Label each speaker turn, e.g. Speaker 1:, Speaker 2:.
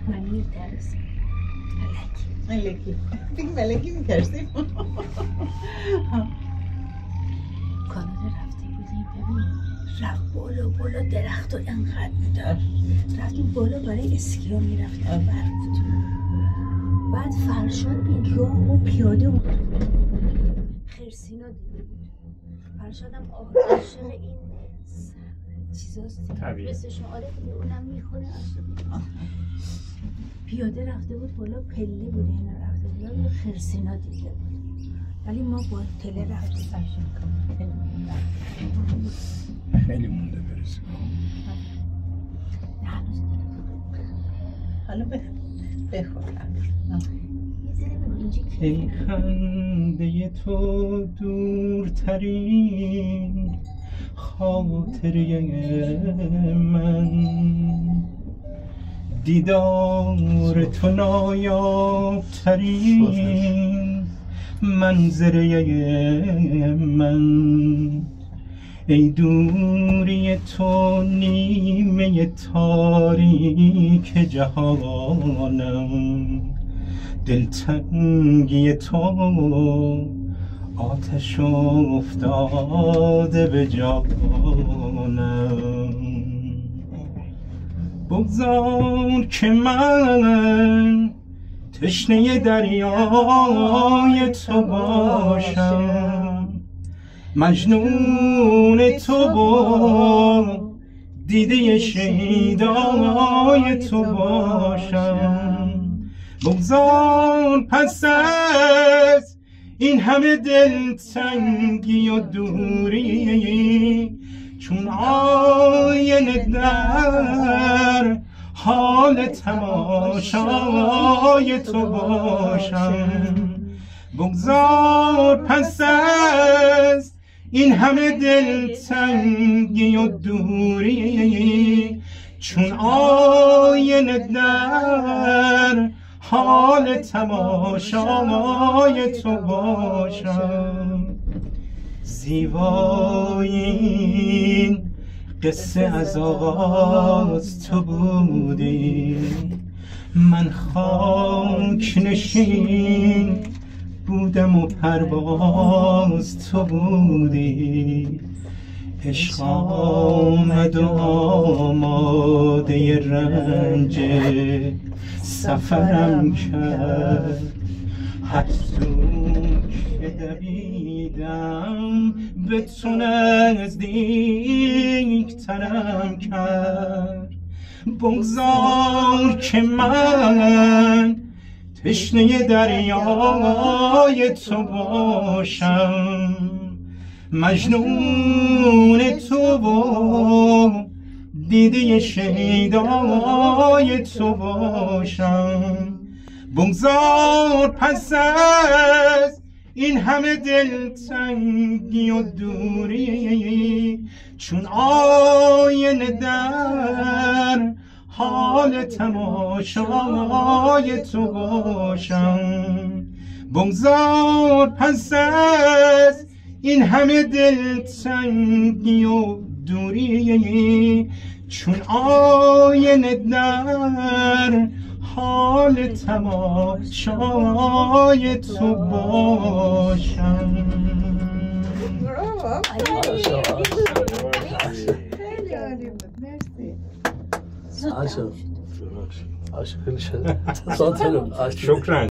Speaker 1: من میترسم
Speaker 2: ملکی ملکی میترسیم.
Speaker 1: کانادا رفته بودیم ببین رفت بالا درخت و انقدر بودن رفتیم بالا برای اسکیا میرفتیم برفت بعد فرشاد این راه و پیاده و خرسینا دیده بود. فرشادم عاشق این چیزاست مثل شعاره دیگه اونم میخونه پیاده رفته بود بالا پله بوده اینا رفته بود خرسینا دیده بود ولی ما با تله رفتیم.
Speaker 3: خیلی مونده برسیم.
Speaker 1: نه هنوز
Speaker 2: حالا بخور
Speaker 3: ای خنده تو دورترین خاطره من دیدار تو نایابترین منظره من ای دوری تو نیمه تاریک جهانم دلتنگی تو آتش افتاده به جانم بگذار که من تشنه دریای تو باشم مجنون تو و دیده شیدای تو باشم بگذار پس از این همه دلتنگی و دوری چون آینه در حال تماشای تو باشم بگذار پس از این همه دلتنگی و دوری چون آینه در حال تماشای تو باشم زیبایین قصه از آغاز تو بودی من خاک نشین بودم و پرواز تو بودی عشق آمد و آماده رنج سفرم کرد هر سو که دویدم به تو نزدیکترم کرد بگذار که من تشنه دریای تو باشم مجنون تو و دیده شیدای تو باشم بگذار پس از این همه دلتنگی و دوری چون آینه در حال تماشای تو باشم بگذار پس از این همه دلتنگی و دوری چون آینه در حال تماشای تو باشم
Speaker 2: خیلی عالی بود مرسی
Speaker 4: عاشق خیلی شد
Speaker 3: شکرا